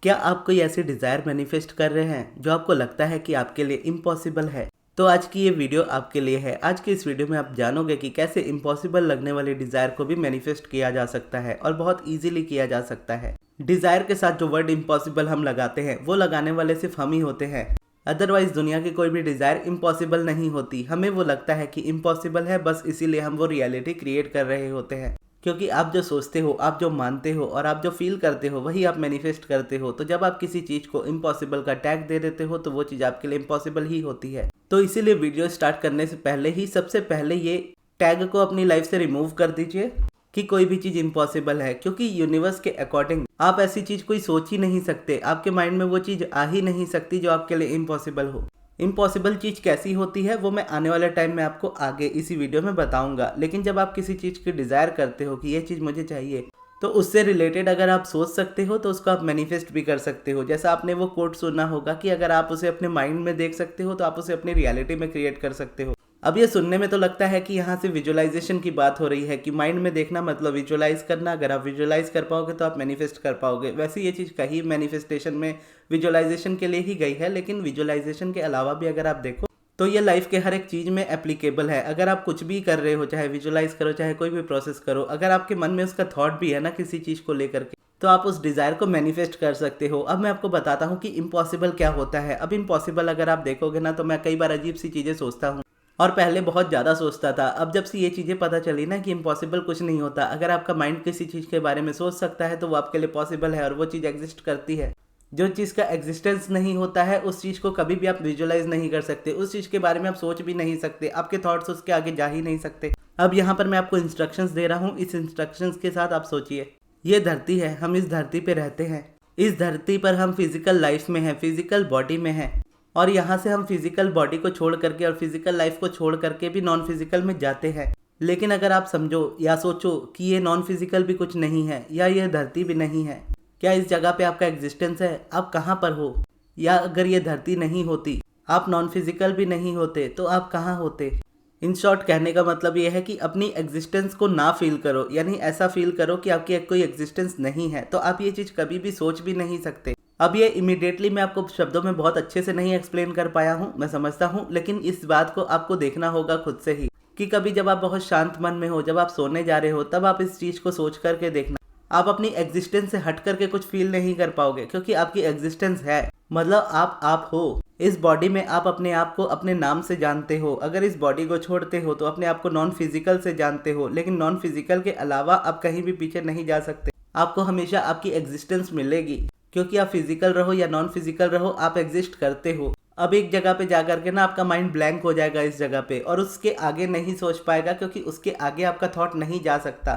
क्या आप कोई ऐसी डिज़ायर मैनिफेस्ट कर रहे हैं जो आपको लगता है कि आपके लिए इम्पॉसिबल है? तो आज की ये वीडियो आपके लिए है। आज की इस वीडियो में आप जानोगे कि कैसे इम्पॉसिबल लगने वाली डिज़ायर को भी मैनिफेस्ट किया जा सकता है और बहुत इजीली किया जा सकता है। डिज़ायर के साथ जो वर्ड इम्पॉसिबल हम लगाते हैं वो लगाने वाले सिर्फ हम ही होते हैं। अदरवाइज दुनिया की कोई भी डिज़ायर इम्पॉसिबल नहीं होती। हमें वो लगता है कि इम्पॉसिबल है, बस इसीलिए हम वो रियलिटी क्रिएट कर रहे होते हैं। क्योंकि आप जो सोचते हो, आप जो मानते हो और आप जो फील करते हो वही आप मैनिफेस्ट करते हो। तो जब आप किसी चीज़ को इम्पॉसिबल का टैग दे देते हो तो वो चीज़ आपके लिए इम्पॉसिबल ही होती है। तो इसीलिए वीडियो स्टार्ट करने से पहले ही सबसे पहले ये टैग को अपनी लाइफ से रिमूव कर दीजिए कि कोई भी चीज़ इम्पॉसिबल है। क्योंकि यूनिवर्स के अकॉर्डिंग आप ऐसी चीज़ कोई सोच ही नहीं सकते। आपके माइंड में वो चीज़ आ ही नहीं सकती जो आपके लिए इम्पॉसिबल हो। इम्पॉसिबल चीज़ कैसी होती है वो मैं आने वाले टाइम में आपको आगे इसी वीडियो में बताऊंगा। लेकिन जब आप किसी चीज़ की डिज़ायर करते हो कि ये चीज़ मुझे चाहिए, तो उससे रिलेटेड अगर आप सोच सकते हो तो उसको आप मैनिफेस्ट भी कर सकते हो। जैसा आपने वो कोट सुना होगा कि अगर आप उसे अपने माइंड में देख सकते हो तो आप उसे अपनी रियलिटी में क्रिएट कर सकते हो। अब ये सुनने में तो लगता है कि यहाँ से विजुअलाइजेशन की बात हो रही है कि माइंड में देखना मतलब विजुअलाइज करना। अगर आप विजुअलाइज कर पाओगे तो आप मैनिफेस्ट कर पाओगे। वैसे ये चीज़ कहीं मैनिफेस्टेशन में विजुअलाइजेशन के लिए ही गई है, लेकिन विजुअलाइजेशन के अलावा भी अगर आप देखो तो ये लाइफ के हर एक चीज़ में एप्लीकेबल है। अगर आप कुछ भी कर रहे हो, चाहे विजुअलाइज करो चाहे कोई भी प्रोसेस करो, अगर आपके मन में उसका थॉट भी है ना किसी चीज़ को लेकर के, तो आप उस डिज़ायर को मैनिफेस्ट कर सकते हो। अब मैं आपको बताता हूँ कि इम्पॉसिबल क्या होता है। अब इम्पॉसिबल अगर आप देखोगे ना तो मैं कई बार अजीब सी चीज़ें सोचता हूँ और पहले बहुत ज़्यादा सोचता था। अब जब से ये चीज़ें पता चली ना कि इम्पॉसिबल कुछ नहीं होता। अगर आपका माइंड किसी चीज़ के बारे में सोच सकता है तो वो आपके लिए पॉसिबल है और वो चीज़ एग्जिस्ट करती है। जो चीज़ का एग्जिस्टेंस नहीं होता है उस चीज़ को कभी भी आप विजुअलाइज नहीं कर सकते। उस चीज़ के बारे में आप सोच भी नहीं सकते। आपके थॉट्स उसके आगे जा ही नहीं सकते। अब यहाँ पर मैं आपको इंस्ट्रक्शंस दे रहा हूँ। इस इंस्ट्रक्शंस के साथ आप सोचिए, ये धरती है, हम इस धरती पे रहते हैं। इस धरती पर हम फिजिकल लाइफ में हैं, फिजिकल बॉडी में हैं, और यहाँ से हम फिजिकल बॉडी को छोड़ करके और फिजिकल लाइफ को छोड़ करके भी नॉन फिजिकल में जाते हैं। लेकिन अगर आप समझो या सोचो कि ये नॉन फिजिकल भी कुछ नहीं है या ये धरती भी नहीं है, क्या इस जगह पे आपका एग्जिस्टेंस है? आप कहाँ पर हो? या अगर ये धरती नहीं होती, आप नॉन फिजिकल भी नहीं होते, तो आप कहाँ होते? इन शॉर्ट कहने का मतलब ये है कि अपनी एग्जिस्टेंस को ना फील करो, यानी ऐसा फील करो कि आपकी कोई एग्जिस्टेंस नहीं है, तो आप ये चीज़ कभी भी सोच भी नहीं सकते। अब ये इमीडिएटली मैं आपको शब्दों में बहुत अच्छे से नहीं एक्सप्लेन कर पाया हूँ, मैं समझता हूँ, लेकिन इस बात को आपको देखना होगा खुद से ही कि कभी जब आप बहुत शांत मन में हो, जब आप सोने जा रहे हो, तब आप इस चीज़ को सोच करके देखना। आप अपनी एग्जिस्टेंस से हट करके कुछ फील नहीं कर पाओगे, क्योंकि आपकी एग्जिस्टेंस है, मतलब आप हो। इस बॉडी में आप अपने आप को अपने नाम से जानते हो। अगर इस बॉडी को छोड़ते हो तो अपने आप को नॉन फिजिकल से जानते हो, लेकिन नॉन फिजिकल के अलावा आप कहीं भी पीछे नहीं जा सकते। आपको हमेशा आपकी एग्जिस्टेंस मिलेगी, क्योंकि आप फिजिकल रहो या नॉन फिजिकल रहो, आप एग्जिस्ट करते हो। अब एक जगह पे जा करके ना आपका माइंड ब्लैंक हो जाएगा इस जगह पे, और उसके आगे नहीं सोच पाएगा, क्योंकि उसके आगे आपका थॉट नहीं जा सकता,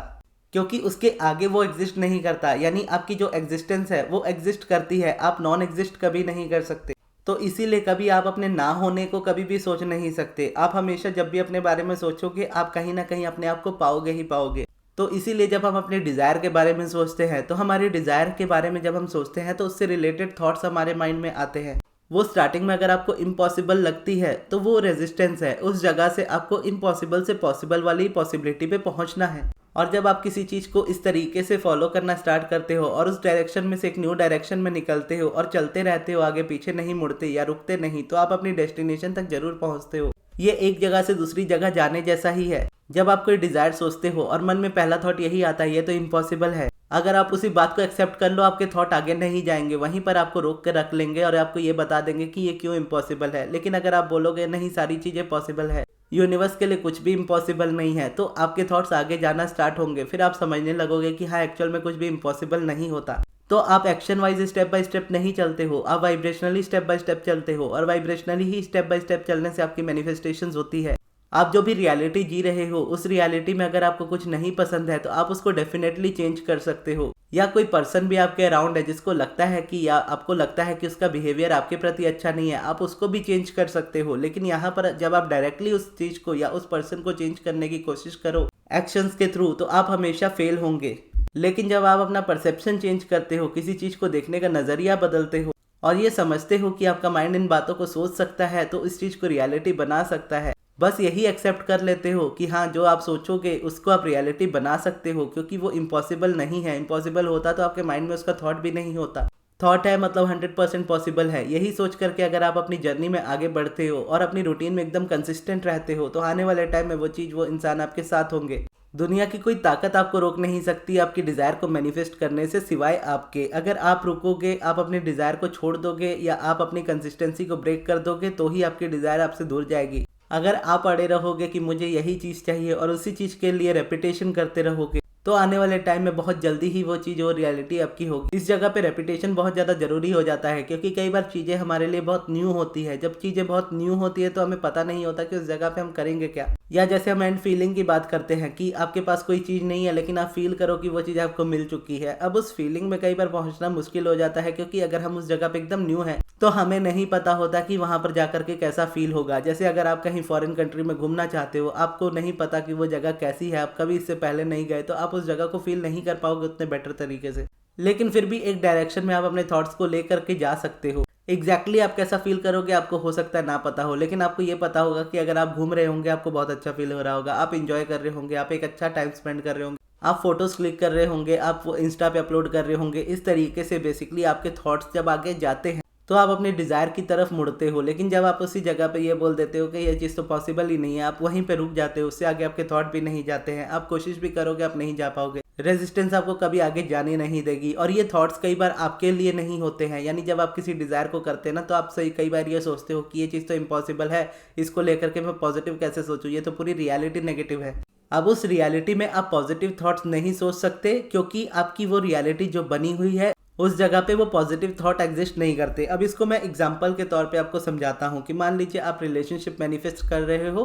क्योंकि उसके आगे वो एग्जिस्ट नहीं करता। यानी आपकी जो एग्जिस्टेंस है वो एग्जिस्ट करती है, आप नॉन एग्जिस्ट कभी नहीं कर सकते। तो इसीलिए कभी आप अपने ना होने को कभी भी सोच नहीं सकते। आप हमेशा जब भी अपने बारे में सोचोगे आप कहीं ना कहीं अपने आप को पाओगे ही पाओगे। तो इसीलिए जब हम अपने डिज़ायर के बारे में सोचते हैं, तो हमारी डिज़ायर के बारे में जब हम सोचते हैं तो उससे रिलेटेड थॉट्स हमारे माइंड में आते हैं। वो स्टार्टिंग में अगर आपको इम्पॉसिबल लगती है तो वो रेजिस्टेंस है, उस जगह से आपको इम्पॉसिबल से पॉसिबल वाली पॉसिबिलिटी पे पहुंचना है। और जब आप किसी चीज़ को इस तरीके से फॉलो करना स्टार्ट करते हो और उस डायरेक्शन में से एक न्यू डायरेक्शन में निकलते हो और चलते रहते हो, आगे पीछे नहीं मुड़ते या रुकते नहीं, तो आप अपनी डेस्टिनेशन तक जरूर पहुंचते हो। ये एक जगह से दूसरी जगह जाने जैसा ही है। जब आप कोई डिज़ायर सोचते हो और मन में पहला थॉट यही आता है ये तो इम्पॉसिबल है, अगर आप उसी बात को एक्सेप्ट कर लो आपके थॉट आगे नहीं जाएंगे, वहीं पर आपको रोक कर रख लेंगे और आपको ये बता देंगे कि ये क्यों इम्पॉसिबल है। लेकिन अगर आप बोलोगे नहीं सारी चीज़ें पॉसिबल है, यूनिवर्स के लिए कुछ भी इम्पॉसिबल नहीं है, तो आपके थॉट्स आगे जाना स्टार्ट होंगे। फिर आप समझने लगोगे कि हाँ एक्चुअल में कुछ भी इम्पॉसिबल नहीं होता। तो आप action wise step by step नहीं चलते हो, आप वाइब्रेशनली स्टेप बाय स्टेप चलते हो, और vibrationally he step by step चलने से आपकी मैनिफेस्टेशंस होती है। आप जो भी रियलिटी जी रहे हो उस रियलिटी में अगर आपको कुछ नहीं पसंद है तो आप उसको डेफिनेटली चेंज कर सकते हो। या कोई पर्सन भी आपके अराउंड है जिसको लगता है कि या आपको लगता है कि उसका बिहेवियर आपके प्रति अच्छा नहीं है, आप उसको भी चेंज कर सकते हो। लेकिन यहाँ पर जब आप डायरेक्टली उस चीज़ को या उस पर्सन को चेंज करने की कोशिश करो एक्शंस के थ्रू, तो आप हमेशा फेल होंगे। लेकिन जब आप अपना परसेप्शन चेंज करते हो, किसी चीज़ को देखने का नज़रिया बदलते हो और ये समझते हो कि आपका माइंड इन बातों को सोच सकता है, तो इस चीज़ को रियलिटी बना सकता है, बस यही एक्सेप्ट कर लेते हो कि हाँ जो आप सोचोगे उसको आप रियलिटी बना सकते हो, क्योंकि वो इम्पॉसिबल नहीं है। इम्पॉसिबल होता तो आपके माइंड में उसका थॉट भी नहीं होता। थॉट है मतलब 100% पॉसिबल है। यही सोच करके अगर आप अपनी जर्नी में आगे बढ़ते हो और अपनी रूटीन में एकदम कंसिस्टेंट रहते हो तो आने वाले टाइम में वो चीज़ वो इंसान आपके साथ होंगे। दुनिया की कोई ताकत आपको रोक नहीं सकती आपकी डिज़ायर को मैनिफेस्ट करने से, सिवाय आपके। अगर आप रुकोगे, आप अपने डिज़ायर को छोड़ दोगे या आप अपनी कंसिस्टेंसी को ब्रेक कर दोगे तो ही आपकी डिज़ायर आपसे दूर जाएगी। अगर आप अड़े रहोगे कि मुझे यही चीज़ चाहिए और उसी चीज़ के लिए रेपिटेशन करते रहोगे तो आने वाले टाइम में बहुत जल्दी ही वो चीज़ और रियलिटी आपकी होगी। इस जगह पे रेपिटेशन बहुत ज़्यादा ज़रूरी हो जाता है क्योंकि कई बार चीज़ें हमारे लिए बहुत न्यू होती है। जब चीज़ें बहुत न्यू होती है तो हमें पता नहीं होता कि उस जगह पे हम करेंगे क्या। या जैसे हम एंड फीलिंग की बात करते हैं कि आपके पास कोई चीज़ नहीं है लेकिन आप फील करो कि वो चीज़ आपको मिल चुकी है। अब उस फीलिंग में कई बार पहुंचना मुश्किल हो जाता है क्योंकि अगर हम उस जगह पे एकदम न्यू हैं तो हमें नहीं पता होता कि वहां पर जाकर के कैसा फील होगा। जैसे अगर आप कहीं फॉरेन कंट्री में घूमना चाहते हो, आपको नहीं पता कि वो जगह कैसी है, आप कभी इससे पहले नहीं गए, तो आप उस जगह को फील नहीं कर पाओगे उतने बेटर तरीके से। लेकिन फिर भी एक डायरेक्शन में आप अपने थॉट्स को लेकर के जा सकते हो। एग्जैक्टली आप कैसा फील करोगे आपको हो सकता है ना पता हो, लेकिन आपको ये पता होगा कि अगर आप घूम रहे होंगे आपको बहुत अच्छा फील हो रहा होगा, आप इंजॉय कर रहे होंगे, आप एक अच्छा टाइम स्पेंड कर रहे होंगे, आप फोटोज क्लिक कर रहे होंगे, आप इंस्टा पे अपलोड कर रहे होंगे। इस तरीके से बेसिकली आपके थॉट्स जब आगे जाते हैं तो आप अपने डिज़ायर की तरफ मुड़ते हो। लेकिन जब आप उसी जगह पे ये बोल देते हो कि ये चीज़ तो पॉसिबल ही नहीं है, आप वहीं पे रुक जाते हो, उससे आगे आपके थॉट भी नहीं जाते हैं, आप कोशिश भी करोगे आप नहीं जा पाओगे। रेजिस्टेंस आपको कभी आगे जाने नहीं देगी और ये थॉट्स कई बार आपके लिए नहीं होते हैं। यानी जब आप किसी डिज़ायर को करते हैं ना तो आप सही कई बार ये सोचते हो कि ये चीज़ तो इम्पॉसिबल है, इसको लेकर के मैं पॉजिटिव कैसे सोचूं, ये तो पूरी रियलिटी नेगेटिव है। अब उस रियलिटी में आप पॉजिटिव थॉट्स नहीं सोच सकते क्योंकि आपकी वो रियलिटी जो बनी हुई है उस जगह पे वो पॉजिटिव थॉट एग्जिस्ट नहीं करते। अब इसको मैं एग्जांपल के तौर पे आपको समझाता हूँ कि मान लीजिए आप रिलेशनशिप मैनिफेस्ट कर रहे हो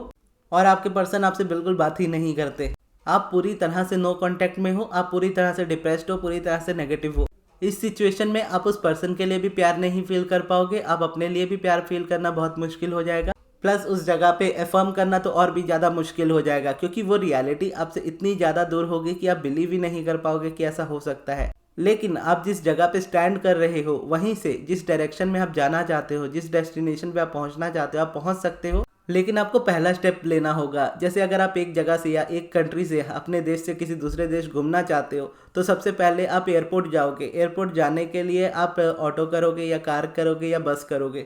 और आपके पर्सन आपसे बिल्कुल बात ही नहीं करते, आप पूरी तरह से नो कांटेक्ट में हो, आप पूरी तरह से डिप्रेस्ड हो, पूरी तरह से नेगेटिव हो। इस सिचुएशन में आप उस पर्सन के लिए भी प्यार नहीं फील कर पाओगे, आप अपने लिए भी प्यार फील करना बहुत मुश्किल हो जाएगा, प्लस उस जगह पे अफर्म करना तो और भी ज़्यादा मुश्किल हो जाएगा क्योंकि वो रियलिटी आपसे इतनी ज़्यादा दूर होगी कि आप बिलीव ही नहीं कर पाओगे कि ऐसा हो सकता है। लेकिन आप जिस जगह पे स्टैंड कर रहे हो वहीं से जिस डायरेक्शन में आप जाना चाहते हो, जिस डेस्टिनेशन पे आप पहुंचना चाहते हो, आप पहुंच सकते हो। लेकिन आपको पहला स्टेप लेना होगा। जैसे अगर आप एक जगह से या एक कंट्री से अपने देश से किसी दूसरे देश घूमना चाहते हो तो सबसे पहले आप एयरपोर्ट जाओगे। एयरपोर्ट जाने के लिए आप ऑटो करोगे या कार करोगे या बस करोगे।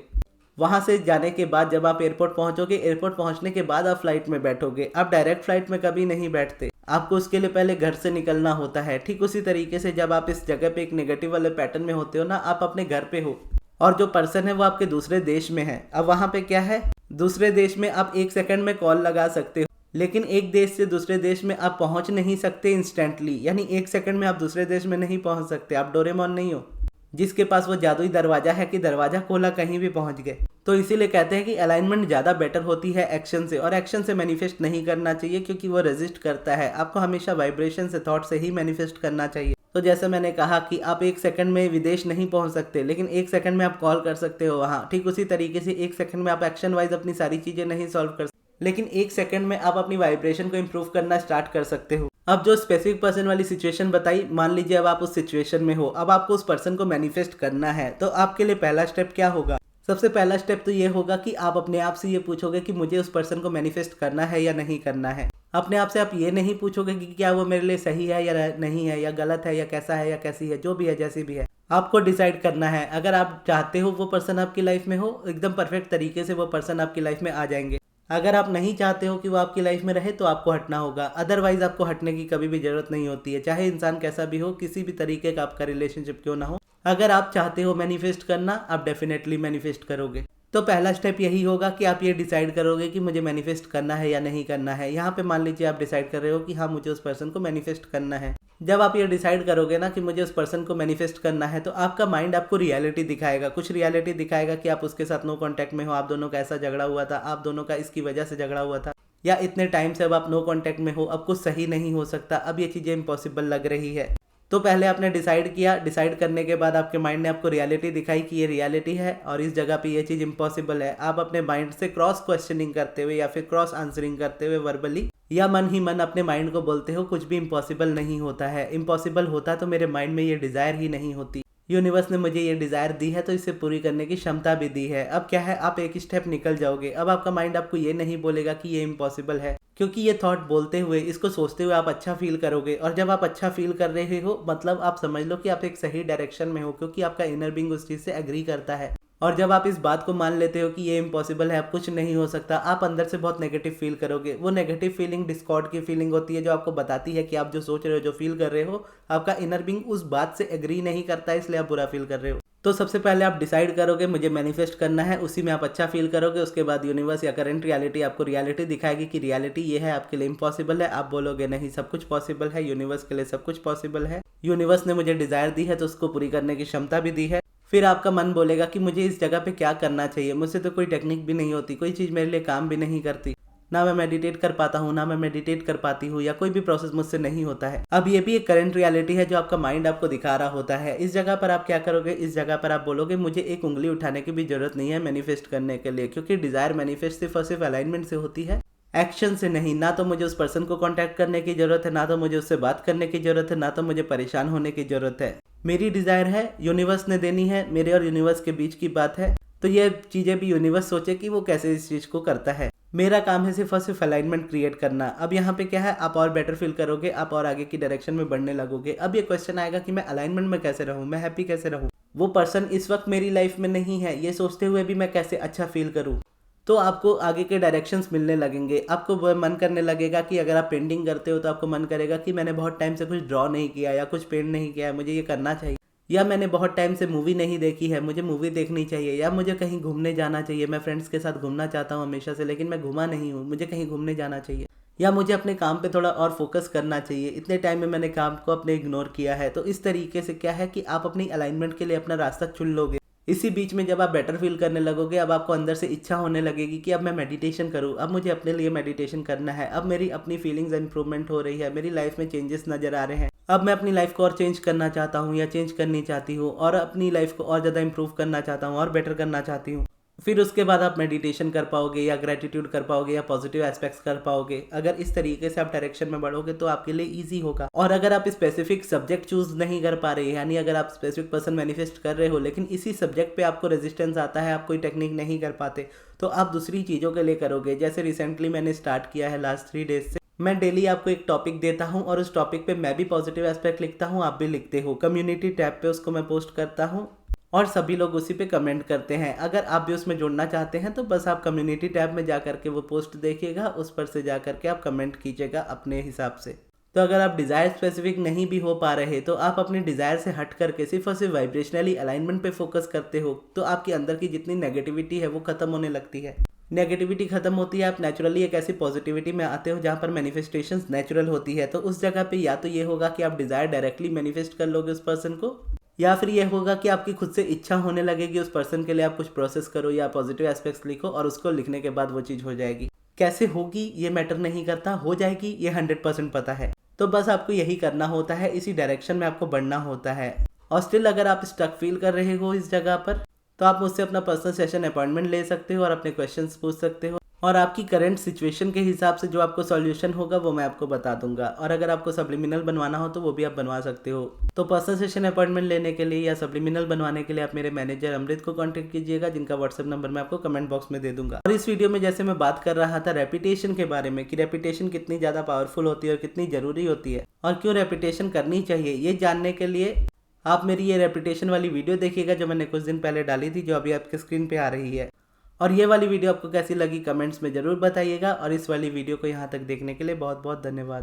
वहाँ से जाने के बाद जब आप एयरपोर्ट पहुँचोगे, एयरपोर्ट पहुँचने के बाद आप फ्लाइट में बैठोगे। आप डायरेक्ट फ्लाइट में कभी नहीं बैठते, आपको उसके लिए पहले घर से निकलना होता है। ठीक उसी तरीके से जब आप इस जगह पे एक नेगेटिव वाले पैटर्न में होते हो ना, आप अपने घर पे हो और जो पर्सन है वो आपके दूसरे देश में है। अब वहाँ पे क्या है, दूसरे देश में आप 1 सेकंड में कॉल लगा सकते हो, लेकिन एक देश से दूसरे देश में आप पहुँच नहीं सकते इंस्टेंटली। यानी 1 सेकंड में आप दूसरे देश में नहीं पहुँच सकते। आप डोरेमोन नहीं हो जिसके पास वो जादुई दरवाजा है कि दरवाजा खोला कहीं भी पहुंच गए। तो इसीलिए कहते हैं कि अलाइनमेंट ज़्यादा बेटर होती है एक्शन से, और एक्शन से मैनिफेस्ट नहीं करना चाहिए क्योंकि वो रेजिस्ट करता है। आपको हमेशा वाइब्रेशन से, थॉट से ही मैनिफेस्ट करना चाहिए। तो जैसे मैंने कहा कि आप 1 सेकंड में विदेश नहीं पहुंच सकते, लेकिन 1 सेकंड में आप कॉल कर सकते हो वहाँ। ठीक उसी तरीके से 1 सेकंड में आप एक्शन वाइज अपनी सारी चीज़ें नहीं सॉल्व कर सकते, लेकिन 1 सेकंड में आप अपनी वाइब्रेशन को इम्प्रूव करना स्टार्ट कर सकते हो। अब जो स्पेसिफिक पर्सन वाली सिचुएशन बताई, मान लीजिए अब आप उस सिचुएशन में हो, अब आपको उस पर्सन को मैनिफेस्ट करना है, तो आपके लिए पहला स्टेप क्या होगा? सबसे पहला स्टेप तो ये होगा कि आप अपने आप से ये पूछोगे कि मुझे उस पर्सन को मैनिफेस्ट करना है या नहीं करना है। अपने आप से आप ये नहीं पूछोगे कि क्या वो मेरे लिए सही है या नहीं है, या गलत है या कैसा है या कैसी है, जो भी है जैसी भी है, आपको डिसाइड करना है। अगर आप चाहते हो वो पर्सन आपकी लाइफ में हो, एकदम परफेक्ट तरीके से वो पर्सन आपकी लाइफ में आ जाएंगे। अगर आप नहीं चाहते हो कि वो आपकी लाइफ में रहे तो आपको हटना होगा। अदरवाइज आपको हटने की कभी भी जरूरत नहीं होती है, चाहे इंसान कैसा भी हो, किसी भी तरीके का आपका रिलेशनशिप क्यों ना हो। अगर आप चाहते हो मैनिफेस्ट करना, आप डेफिनेटली मैनिफेस्ट करोगे। तो पहला स्टेप यही होगा कि आप ये डिसाइड करोगे कि मुझे मैनिफेस्ट करना है या नहीं करना है। यहाँ पे मान लीजिए आप डिसाइड कर रहे हो कि हाँ मुझे उस पर्सन को मैनिफेस्ट करना है। जब आप ये डिसाइड करोगे ना कि मुझे उस पर्सन को मैनिफेस्ट करना है, तो आपका माइंड आपको रियलिटी दिखाएगा। कुछ रियलिटी दिखाएगा कि आप उसके साथ नो कांटेक्ट में हो, आप दोनों का ऐसा झगड़ा हुआ था, आप दोनों का इसकी वजह से झगड़ा हुआ था, या इतने टाइम से अब आप नो कांटेक्ट में हो, अब कुछ सही नहीं हो सकता, अब ये चीज़ें इम्पॉसिबल लग रही है। तो पहले आपने डिसाइड किया, डिसाइड करने के बाद आपके माइंड ने आपको रियलिटी दिखाई कि ये रियलिटी है और इस जगह पे ये चीज़ इम्पॉसिबल है। आप अपने माइंड से क्रॉस क्वेश्चनिंग करते हुए या फिर क्रॉस आंसरिंग करते हुए वर्बली या मन ही मन अपने माइंड को बोलते हो कुछ भी इम्पॉसिबल नहीं होता है। इम्पॉसिबल होता तो मेरे माइंड में ये डिज़ायर ही नहीं होती। यूनिवर्स ने मुझे ये डिज़ायर दी है तो इसे पूरी करने की क्षमता भी दी है। अब क्या है, आप एक स्टेप निकल जाओगे। अब आपका माइंड आपको ये नहीं बोलेगा कि ये इम्पॉसिबल है, क्योंकि ये थॉट बोलते हुए, इसको सोचते हुए आप अच्छा फील करोगे। और जब आप अच्छा फील कर रहे हो मतलब आप समझ लो कि आप एक सही डायरेक्शन में हो, क्योंकि आपका इनर बीइंग उस चीज़ से एग्री करता है। और जब आप इस बात को मान लेते हो कि ये इम्पॉसिबल है, अब कुछ नहीं हो सकता, आप अंदर से बहुत नेगेटिव फील करोगे। वो नेगेटिव फीलिंग डिस्कॉर्ड की फीलिंग होती है, जो आपको बताती है कि आप जो सोच रहे हो, जो फील कर रहे हो, आपका इनर बीइंग उस बात से एग्री नहीं करता, इसलिए आप बुरा फील कर रहे हो। तो सबसे पहले आप डिसाइड करोगे मुझे मैनिफेस्ट करना है, उसी में आप अच्छा फील करोगे। उसके बाद यूनिवर्स या करंट रियलिटी आपको रियलिटी दिखाएगी कि रियलिटी ये है, आपके लिए इम्पॉसिबल है। आप बोलोगे नहीं, सब कुछ पॉसिबल है, यूनिवर्स के लिए सब कुछ पॉसिबल है। यूनिवर्स ने मुझे डिजायर दी है तो उसको पूरी करने की क्षमता भी दी है। फिर आपका मन बोलेगा कि मुझे इस जगह पे क्या करना चाहिए, मुझसे तो कोई टेक्निक भी नहीं होती, कोई चीज़ मेरे लिए काम भी नहीं करती, ना मैं मेडिटेट कर पाता हूँ, ना मैं मेडिटेट कर पाती हूँ, या कोई भी प्रोसेस मुझसे नहीं होता है। अब ये भी एक करंट रियलिटी है जो आपका माइंड आपको दिखा रहा होता है। इस जगह पर आप क्या करोगे, इस जगह पर आप बोलोगे मुझे एक उंगली उठाने की भी जरूरत नहीं है मैनिफेस्ट करने के लिए, क्योंकि डिजायर मैनिफेस्ट सिर्फ और सिर्फ अलाइनमेंट से होती है, एक्शन से नहीं। ना तो मुझे उस पर्सन को कांटेक्ट करने की जरूरत है, ना तो मुझे उससे बात करने की जरूरत है, ना तो मुझे परेशान होने की जरूरत है। मेरी डिजायर है, यूनिवर्स ने देनी है, मेरे और यूनिवर्स के बीच की बात है। तो ये चीजें भी यूनिवर्स सोचे कि वो कैसे इस चीज को करता है। मेरा काम है सिर्फ और सिर्फ अलाइनमेंट क्रिएट करना। अब यहाँ पे क्या है, आप और बेटर फील करोगे, आप और आगे की डायरेक्शन में बढ़ने लगोगे। अब ये क्वेश्चन आएगा कि मैं अलाइनमेंट में कैसे रहूँ, मैं हैप्पी कैसे रहूँ। वो पर्सन इस वक्त मेरी लाइफ में नहीं है, ये सोचते हुए भी मैं कैसे अच्छा फील करूँ। तो आपको आगे के डायरेक्शंस मिलने लगेंगे। आपको मन करने लगेगा कि अगर आप पेंटिंग करते हो तो आपको मन करेगा कि मैंने बहुत टाइम से कुछ ड्रॉ नहीं किया या कुछ पेंट नहीं किया है, मुझे ये करना चाहिए। या मैंने बहुत टाइम से मूवी नहीं देखी है, मुझे मूवी देखनी चाहिए। या मुझे कहीं घूमने जाना चाहिए, मैं फ्रेंड्स के साथ घूमना चाहता हूँ हमेशा से, लेकिन मैं घूमा नहीं हूँ, मुझे कहीं घूमने जाना चाहिए। या मुझे अपने काम पे थोड़ा और फोकस करना चाहिए, इतने टाइम में मैंने काम को अपने इग्नोर किया है। तो इस तरीके से क्या है कि आप अपनी अलाइनमेंट के लिए अपना रास्ता चुन लोगे। इसी बीच में जब आप बेटर फील करने लगोगे, अब आपको अंदर से इच्छा होने लगेगी कि अब मैं मेडिटेशन करूं, अब मुझे अपने लिए मेडिटेशन करना है, अब मेरी अपनी फीलिंग्स इंप्रूवमेंट हो रही है, मेरी लाइफ में चेंजेस नजर आ रहे हैं, अब मैं अपनी लाइफ को और चेंज करना चाहता हूं या चेंज करनी चाहती हूं, और अपनी लाइफ को और ज़्यादा इंप्रूव करना चाहता हूं और बेटर करना चाहती हूँ। फिर उसके बाद आप मेडिटेशन कर पाओगे या ग्रेटिट्यूड कर पाओगे या पॉजिटिव एस्पेक्ट्स कर पाओगे। अगर इस तरीके से आप डायरेक्शन में बढ़ोगे तो आपके लिए इजी होगा। और अगर आप स्पेसिफिक सब्जेक्ट चूज नहीं कर पा रहे, यानी अगर आप स्पेसिफिक पर्सन मैनिफेस्ट कर रहे हो लेकिन इसी सब्जेक्ट पे आपको रेजिस्टेंस आता है, आप कोई टेक्निक नहीं कर पाते, तो आप दूसरी चीज़ों के लिए करोगे। जैसे रिसेंटली मैंने स्टार्ट किया है लास्ट 3 डेज से, मैं डेली आपको एक टॉपिक देता हूं और उस टॉपिक पे मैं भी पॉजिटिव एस्पेक्ट लिखता हूं, आप भी लिखते हो। कम्युनिटी टैब पे उसको मैं पोस्ट करता हूं और सभी लोग उसी पे कमेंट करते हैं। अगर आप भी उसमें जुड़ना चाहते हैं तो बस आप कम्युनिटी टैब में जा करके वो पोस्ट देखिएगा, उस पर से जा करके आप कमेंट कीजिएगा अपने हिसाब से। तो अगर आप डिज़ायर स्पेसिफिक नहीं भी हो पा रहे तो आप अपनी डिज़ायर से हट करके सिर्फ और सिर्फ वाइब्रेशनली अलाइनमेंट पे फोकस करते हो, तो आपके अंदर की जितनी नेगेटिविटी है वो खत्म होने लगती है। नेगेटिविटी खत्म होती है, आप नेचुरली एक ऐसी पॉजिटिविटी में आते हो जहाँ पर मैनिफेस्टेशंस नेचुरल होती है। तो उस जगह पे या तो ये होगा कि आप डिज़ायर डायरेक्टली मैनिफेस्ट कर लोगे उस पर्सन को, या फिर यह होगा कि आपकी खुद से इच्छा होने लगेगी उस पर्सन के लिए आप कुछ प्रोसेस करो या पॉजिटिव एस्पेक्ट्स लिखो और उसको लिखने के बाद वो चीज़ हो जाएगी। कैसे होगी ये मैटर नहीं करता, हो जाएगी ये 100% पता है। तो बस आपको यही करना होता है, इसी डायरेक्शन में आपको बढ़ना होता है। और स्टिल अगर आप स्टक फील कर रहे हो इस जगह पर, तो आप मुझसे अपना पर्सनल सेशन अपॉइंटमेंट ले सकते हो और अपने क्वेश्चंस पूछ सकते हो, और आपकी करंट सिचुएशन के हिसाब से जो आपको सॉल्यूशन होगा वो मैं आपको बता दूंगा। और अगर आपको सब्लिमिनल बनवाना हो तो वो भी आप बनवा सकते हो। तो पर्सनल सेशन अपॉइंटमेंट लेने के लिए या सब्लिमिनल बनवाने के लिए आप मेरे मैनेजर अमृत को कांटेक्ट कीजिएगा, जिनका व्हाट्सएप नंबर मैं आपको कमेंट बॉक्स में दे दूंगा। और इस वीडियो में जैसे मैं बात कर रहा था रेपुटेशन के बारे में, कि रेपुटेशन कितनी ज़्यादा पावरफुल होती है और कितनी ज़रूरी होती है और क्यों रेपुटेशन करनी चाहिए, ये जानने के लिए आप मेरी ये रेपुटेशन वाली वीडियो देखिएगा जो मैंने कुछ दिन पहले डाली थी, जो अभी आपके स्क्रीन पे आ रही है। और ये वाली वीडियो आपको कैसी लगी कमेंट्स में ज़रूर बताइएगा। और इस वाली वीडियो को यहाँ तक देखने के लिए बहुत बहुत धन्यवाद।